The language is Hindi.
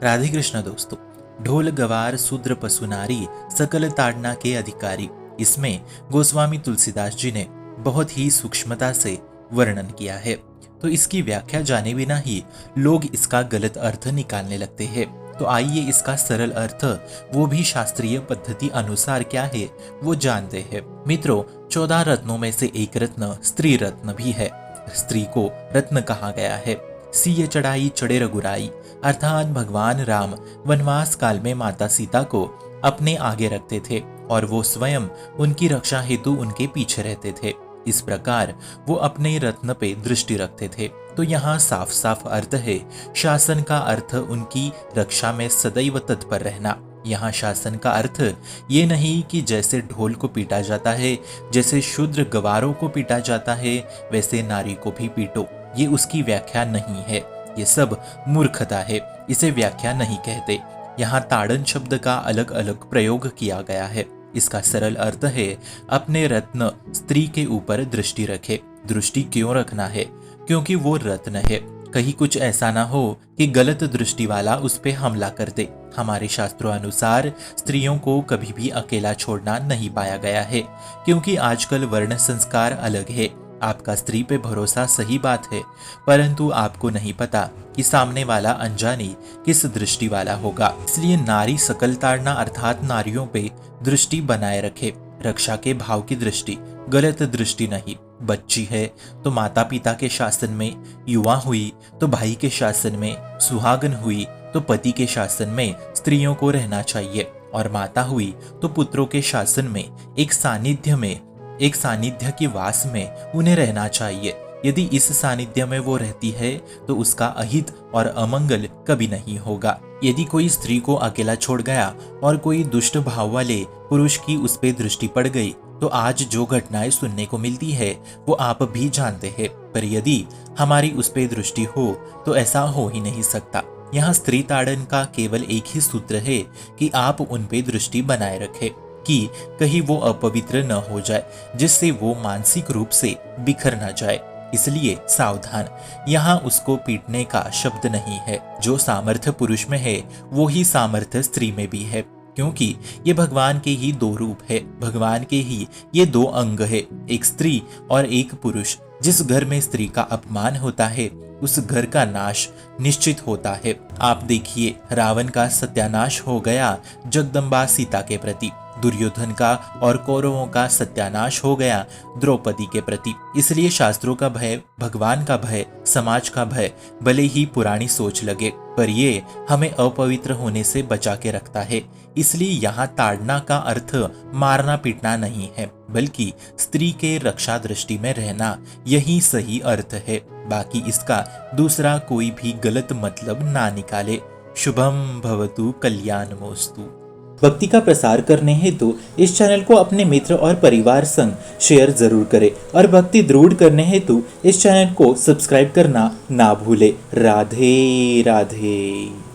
राधे कृष्ण दोस्तों। ढोल गवार शूद्र पशु नारी सकल ताड़ना के अधिकारी, इसमें गोस्वामी तुलसीदास जी ने बहुत ही सूक्ष्मता से वर्णन किया है। तो इसकी व्याख्या जाने बिना ही लोग इसका गलत अर्थ निकालने लगते हैं। तो आइए इसका सरल अर्थ, वो भी शास्त्रीय पद्धति अनुसार क्या है, वो जानते हैं। मित्रों, 14 रत्नों में से एक रत्न स्त्री रत्न भी है। स्त्री को रत्न कहा गया है। सीय चढ़ाई चढ़े रघुराई, अर्थात भगवान राम वनवास काल में माता सीता को अपने आगे रखते थे और वो स्वयं उनकी रक्षा हेतु उनके पीछे रहते थे। इस प्रकार वो अपने रत्न पे दृष्टि रखते थे। तो यहाँ साफ साफ अर्थ है, शासन का अर्थ उनकी रक्षा में सदैव तत्पर रहना। यहाँ शासन का अर्थ ये नहीं कि जैसे ढोल को पीटा जाता है, जैसे शूद्र गवारों को पीटा जाता है, वैसे नारी को भी पीटो, ये उसकी व्याख्या नहीं है। ये सब मूर्खता है, इसे व्याख्या नहीं कहते। यहाँ ताड़न शब्द का अलग अलग प्रयोग किया गया है। इसका सरल अर्थ है, अपने रत्न स्त्री के ऊपर दृष्टि रखे। दृष्टि क्यों रखना है? क्योंकि वो रत्न है। कहीं कुछ ऐसा ना हो कि गलत दृष्टि वाला उस पे हमला कर दे। हमारे शास्त्रों अनुसार स्त्रियों को कभी भी अकेला छोड़ना नहीं पाया गया है, क्योंकि आजकल वर्ण संस्कार अलग है। आपका स्त्री पे भरोसा सही बात है, परंतु आपको नहीं पता कि सामने वाला अनजानी किस दृष्टि वाला होगा। इसलिए नारी सकल ताड़ना अर्थात नारियों पे दृष्टि बनाए रखे। रक्षा के भाव की दृष्टि, गलत दृष्टि नहीं। बच्ची है तो माता पिता के शासन में, युवा हुई तो भाई के शासन में, सुहागन हुई तो पति के शासन में स्त्रियों को रहना चाहिए, और माता हुई तो पुत्रों के शासन में, एक सानिध्य के वास में उन्हें रहना चाहिए। यदि इस सानिध्य में वो रहती है तो उसका अहित और अमंगल कभी नहीं होगा। यदि कोई स्त्री को अकेला छोड़ गया और कोई दुष्ट भाव वाले पुरुष की उस पे दृष्टि पड़ गई, तो आज जो घटनाएं सुनने को मिलती है वो आप भी जानते हैं। पर यदि हमारी उस पे दृष्टि हो तो ऐसा हो ही नहीं सकता। यहाँ स्त्री ताड़न का केवल एक ही सूत्र है कि आप उन पे दृष्टि बनाए रखें कि कहीं वो अपवित्र न हो जाए, जिससे वो मानसिक रूप से बिखर न जाए। इसलिए सावधान। यहाँ उसको पीटने का शब्द नहीं है। जो सामर्थ्य पुरुष में है वो ही सामर्थ्य स्त्री में भी है, क्योंकि ये भगवान के ही दो रूप है, भगवान के ही ये दो अंग है, एक स्त्री और एक पुरुष। जिस घर में स्त्री का अपमान होता है उस घर का नाश निश्चित होता है। आप देखिए, रावण का सत्यानाश हो गया जगदम्बा सीता के प्रति, दुर्योधन का और कौरवों का सत्यानाश हो गया द्रौपदी के प्रति। इसलिए शास्त्रों का भय, भगवान का भय, समाज का भय भले ही पुरानी सोच लगे, पर ये हमें अपवित्र होने से बचा के रखता है। इसलिए यहाँ ताड़ना का अर्थ मारना पीटना नहीं है, बल्कि स्त्री के रक्षा दृष्टि में रहना, यही सही अर्थ है। बाकी इसका दूसरा कोई भी गलत मतलब ना निकाले। शुभम भवतु कल्याणमोस्तु। भक्ति का प्रसार करने हेतु इस चैनल को अपने मित्र और परिवार संग शेयर जरूर करें, और भक्ति दृढ़ करने हेतु इस चैनल को सब्सक्राइब करना ना भूले। राधे राधे।